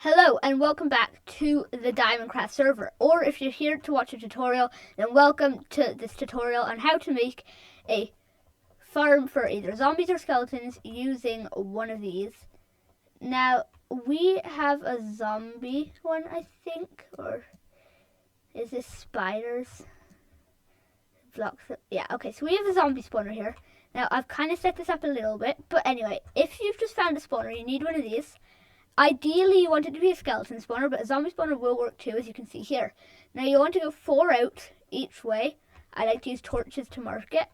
Hello and welcome back to the Diamondcraft server, or if you're here to watch a tutorial, then welcome to this tutorial on how to make a farm for either zombies or skeletons using one of these. Now, we have a zombie one, I think, or is this spiders? Blocks. Yeah, okay, so we have a zombie spawner here. Now, I've kind of set this up a little bit, but anyway, if you've just found a spawner, you need one of these. Ideally, you want it to be a skeleton spawner, but a zombie spawner will work too, as you can see here. Now, you want to go 4 out each way. I like to use torches to mark it.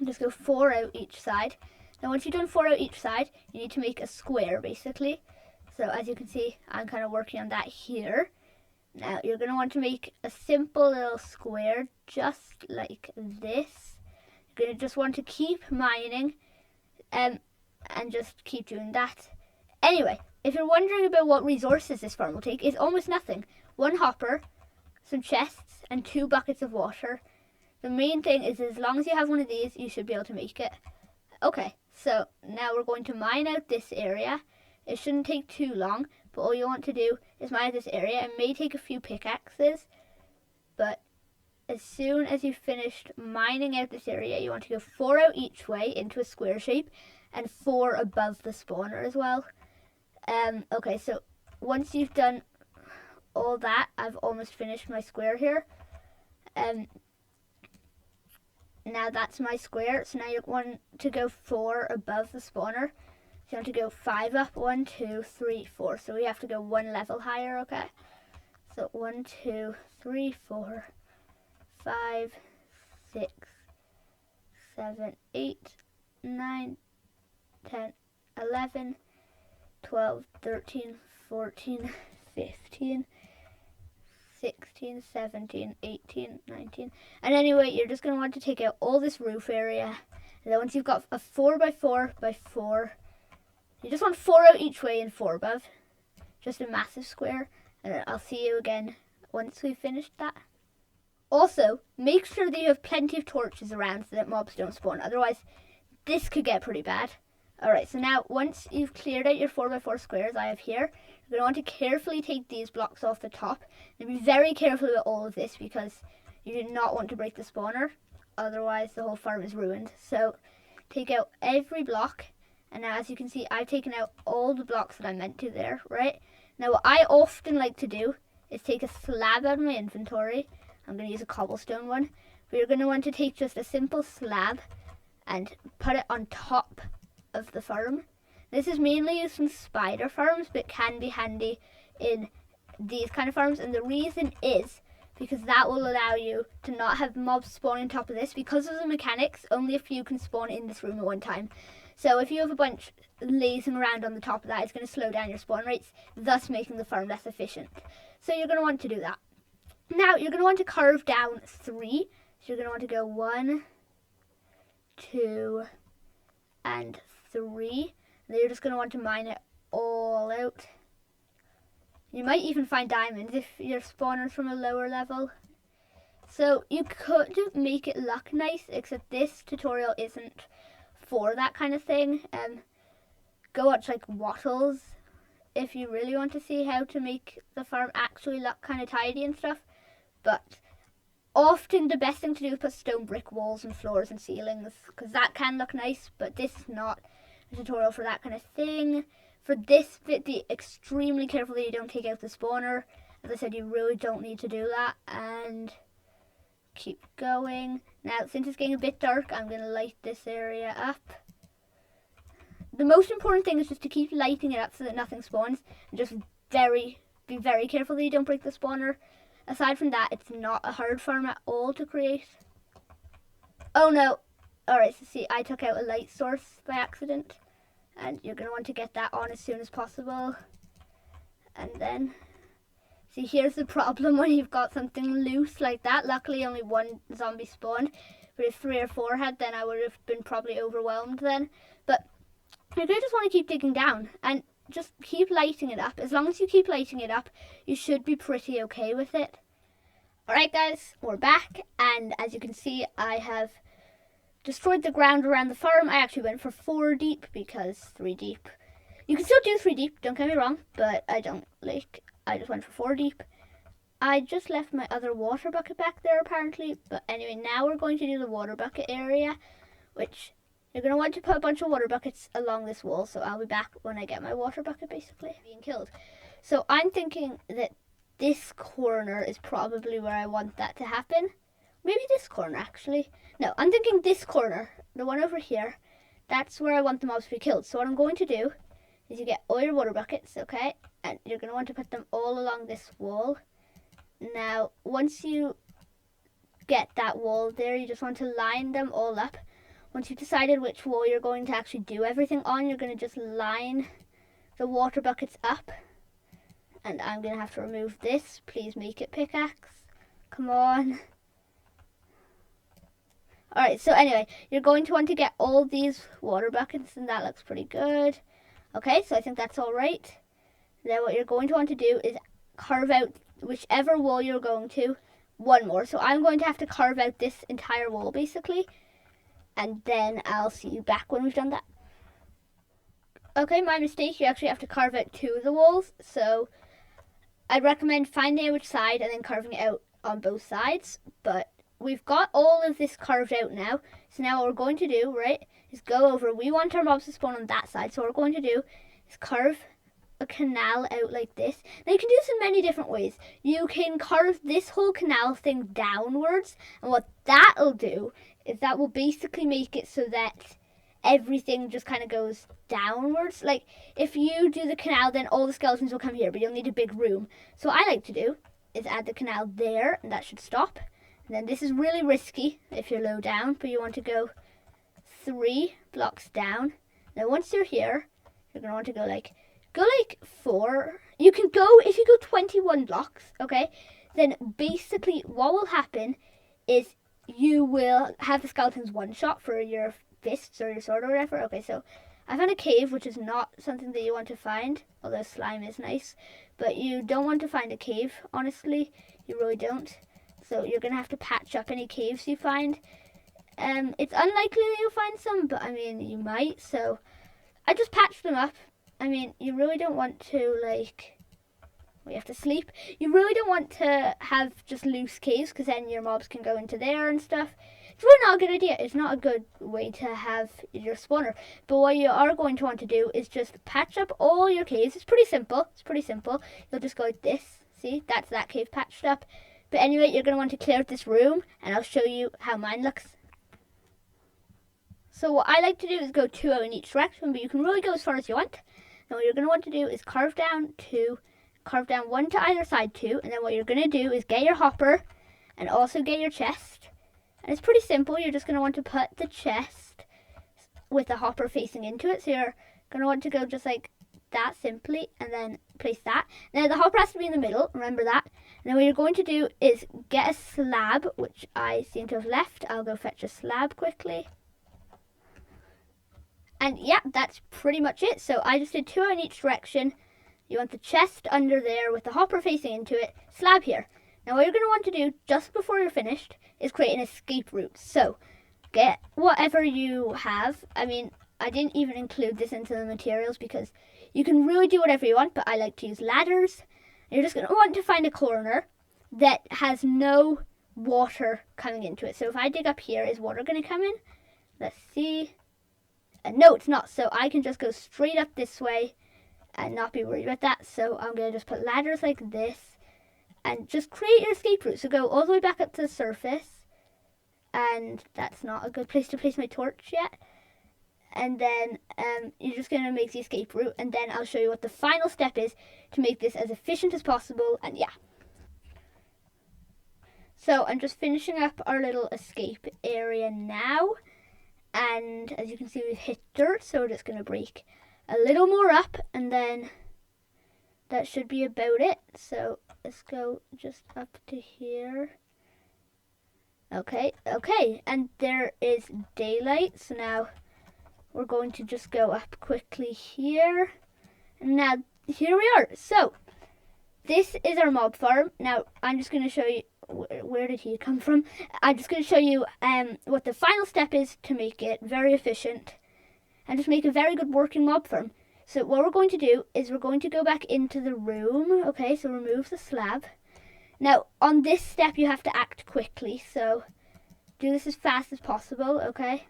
Just go 4 out each side. Now, once you've done 4 out each side, you need to make a square, basically. So, as you can see, I'm kind of working on that here. Now, you're going to want to make a simple little square, just like this. You're going to just want to keep mining, and just keep doing that. Anyway, if you're wondering about what resources this farm will take, it's almost nothing. 1 hopper, some chests, and 2 buckets of water. The main thing is as long as you have one of these, you should be able to make it. Okay, so now we're going to mine out this area. It shouldn't take too long, but all you want to do is mine out this area. It may take a few pickaxes, but as soon as you've finished mining out this area, you want to go 4 out each way into a square shape, and 4 above the spawner as well. Okay, so once you've done all that, I've almost finished my square here. Now that's my square, so now you want to go 4 above the spawner. So you want to go 5 up, 1, 2, 3, 4. So we have to go 1 level higher, okay? So 1, 2, 3, 4, 5, 6, 7, 8, 9, 10, 11, 12, 13, 14, 15, 16, 17, 18, 19. And anyway, you're just going to want to take out all this roof area. And then once you've got a 4x4x4, you just want 4 out each way and 4 above. Just a massive square. And then I'll see you again once we've finished that. Also, make sure that you have plenty of torches around so that mobs don't spawn. Otherwise, this could get pretty bad. Alright, so now once you've cleared out your 4x4 squares I have here, you're going to want to carefully take these blocks off the top. And be very careful about all of this because you do not want to break the spawner. Otherwise the whole farm is ruined. So take out every block. And now as you can see, I've taken out all the blocks that I meant to there, right? Now what I often like to do is take a slab out of my inventory. I'm going to use a cobblestone one. But you're going to want to take just a simple slab and put it on top of the farm. This is mainly used in spider farms, but can be handy in these kind of farms. And the reason is because that will allow you to not have mobs spawn on top of this. Because of the mechanics, only a few can spawn in this room at one time. So if you have a bunch lazing around on the top of that, it's going to slow down your spawn rates, thus making the farm less efficient. So you're going to want to do that. Now you're going to want to carve down 3. So you're going to want to go 1, 2, and 3. And then you're just going to want to mine it all out. You might even find diamonds if your spawner's from a lower level. So you could make it look nice, except this tutorial isn't for that kind of thing. Go watch like Wattles if you really want to see how to make the farm actually look kind of tidy and stuff. But often the best thing to do is put stone brick walls and floors and ceilings, because that can look nice, but this is not a tutorial for that kind of thing. For this bit, be extremely careful that you don't take out the spawner. As I said, you really don't need to do that. And keep going. Now, since it's getting a bit dark, I'm going to light this area up. The most important thing is just to keep lighting it up so that nothing spawns. And just be very careful that you don't break the spawner. Aside from that, it's not a hard farm at all to create. Oh no. Alright, so see, I took out a light source by accident. And you're going to want to get that on as soon as possible. And then, see, here's the problem when you've got something loose like that. Luckily, only 1 zombie spawned. But if 3 or 4 had, then I would have been probably overwhelmed then. But you're going to just want to keep digging down. And just keep lighting it up. As long as you keep lighting it up, you should be pretty okay with it. Alright guys, we're back. And as you can see, I have destroyed the ground around the farm. I actually went for 4 deep because 3 deep You can still do 3 deep, don't get me wrong, but I don't like, I just went for 4 deep. I just left my other water bucket back there apparently, but anyway, now we're going to do the water bucket area, which you're going to want to put a bunch of water buckets along this wall, so I'll be back when I get my water bucket basically being killed. So I'm thinking that this corner is probably where I want that to happen. Maybe this corner actually. No, I'm thinking this corner, the one over here, that's where I want the mobs to be killed. So what I'm going to do is you get all your water buckets, okay? And you're going to want to put them all along this wall. Now, once you get that wall there, you just want to line them all up. Once you've decided which wall you're going to actually do everything on, you're going to just line the water buckets up. And I'm going to have to remove this. Please make it pickaxe. Come on. Alright, so anyway, you're going to want to get all these water buckets, and that looks pretty good. Okay, so I think that's alright. Then what you're going to want to do is carve out whichever wall you're going to, one more. So I'm going to have to carve out this entire wall basically, and then I'll see you back when we've done that. Okay, my mistake, you actually have to carve out 2 of the walls, so I'd recommend finding out which side and then carving it out on both sides, but we've got all of this carved out now. So now what we're going to do, right, is go over. We want our mobs to spawn on that side. So what we're going to do is carve a canal out like this. Now you can do this in many different ways. You can carve this whole canal thing downwards. And what that'll do is that will basically make it so that everything just kind of goes downwards. Like if you do the canal, then all the skeletons will come here, but you'll need a big room. So what I like to do is add the canal there, and that should stop. And then this is really risky if you're low down, but you want to go 3 blocks down. Now once you're here, you're going to want to go like 4. You can go, if you go 21 blocks, okay, then basically what will happen is you will have the skeletons one shot for your fists or your sword or whatever. Okay, so I found a cave, which is not something that you want to find, although slime is nice, but you don't want to find a cave, honestly. You really don't. So you're going to have to patch up any caves you find. It's unlikely that you'll find some, but I mean, you might. So I just patched them up. I mean, you really don't want to, like, we have to sleep. You really don't want to have just loose caves, because then your mobs can go into there and stuff. It's really not a good idea. It's not a good way to have your spawner. But what you are going to want to do is just patch up all your caves. It's pretty simple. It's pretty simple. You'll just go like this. See, that's that cave patched up. But anyway, you're going to want to clear out this room, and I'll show you how mine looks. So what I like to do is go 2 out in each direction, but you can really go as far as you want. Now what you're going to want to do is carve down 1 to either side 2, and then what you're going to do is get your hopper, and also get your chest. And it's pretty simple. You're just going to want to put the chest with the hopper facing into it. So you're going to want to go just like that simply, and then place that. Now the hopper has to be in the middle, remember that. And then what you're going to do is get a slab, which I seem to have left. I'll go fetch a slab quickly. And yeah, that's pretty much it. So I just did 2 in each direction. You want the chest under there with the hopper facing into it, slab here. Now what you're going to want to do just before you're finished is create an escape route. So get whatever you have. I mean, I didn't even include this into the materials because you can really do whatever you want, but I like to use ladders. You're just going to want to find a corner that has no water coming into it. So if I dig up here, is water going to come in? Let's see. No, it's not. So I can just go straight up this way and not be worried about that. So I'm going to just put ladders like this and just create your escape route. So go all the way back up to the surface. And that's not a good place to place my torch yet. And then you're just going to make the escape route, and then I'll show you what the final step is to make this as efficient as possible. And yeah, so I'm just finishing up our little escape area now, and as you can see, we've hit dirt, so we're just going to break a little more up, and then that should be about it. So let's go just up to here. Okay, and there is daylight, so now we're going to just go up quickly here. And now, here we are. So, this is our mob farm. Now, I'm just going to show you, where did he come from? I'm just going to show you what the final step is to make it very efficient and just make a very good working mob farm. So what we're going to do is we're going to go back into the room. Okay, so remove the slab. Now, on this step, you have to act quickly. So do this as fast as possible, okay?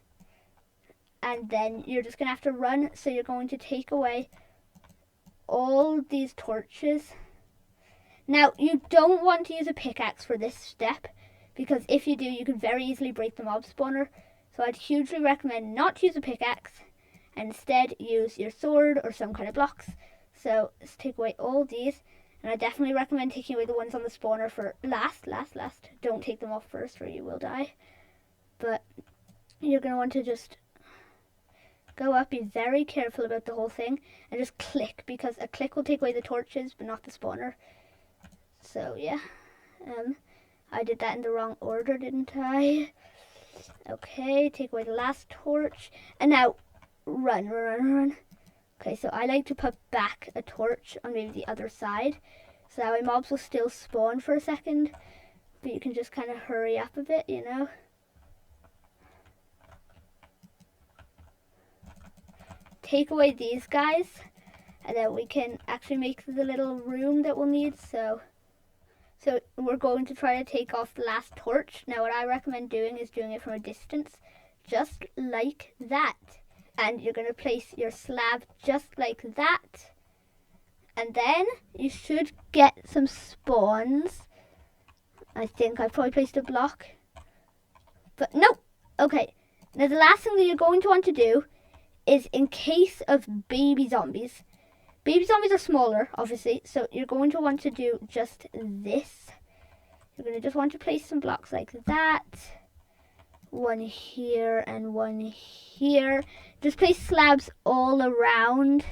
And then you're just going to have to run. So you're going to take away all these torches. Now, you don't want to use a pickaxe for this step, because if you do, you can very easily break the mob spawner. So I'd hugely recommend not to use a pickaxe, and instead use your sword or some kind of blocks. So let's take away all these, and I definitely recommend taking away the ones on the spawner for last. Don't take them off first or you will die. But you're going to want to just go up, be very careful about the whole thing, and just click, because a click will take away the torches but not the spawner. So yeah, I did that in the wrong order, didn't I? Okay, take away the last torch, and now run. Okay, so I like to put back a torch on maybe the other side, so that way mobs will still spawn for a second, but you can just kind of hurry up a bit, you know. Take away these guys, and then we can actually make the little room that we'll need. So we're going to try to take off the last torch. Now what I recommend doing is doing it from a distance, just like that. And you're going to place your slab just like that. And then you should get some spawns. I think I probably placed a block. But no! Okay. Now the last thing that you're going to want to do is, in case of baby zombies. Baby zombies are smaller, obviously, so you're going to want to do just this. You're going to just want to place some blocks like that. One here and one here. Just place slabs all around,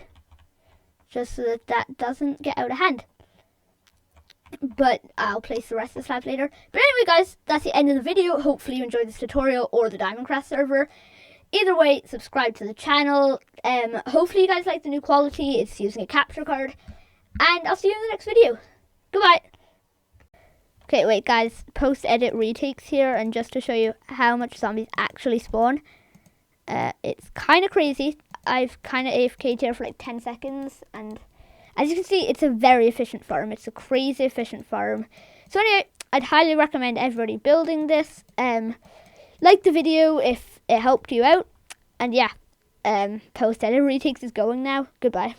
just so that that doesn't get out of hand. But I'll place the rest of the slabs later. But anyway, guys, that's the end of the video. Hopefully you enjoyed this tutorial or the Diamond Crest server. Either way, subscribe to the channel. Hopefully you guys like the new quality. It's using a capture card. And I'll see you in the next video. Goodbye. Okay, wait guys. Post-edit retakes here. And just to show you how much zombies actually spawn. It's kind of crazy. I've kind of AFK'd here for like 10 seconds. And as you can see, it's a very efficient farm. It's a crazy efficient farm. So anyway, I'd highly recommend everybody building this. Like the video if it helped you out. And yeah, post-edit retakes is going now. Goodbye.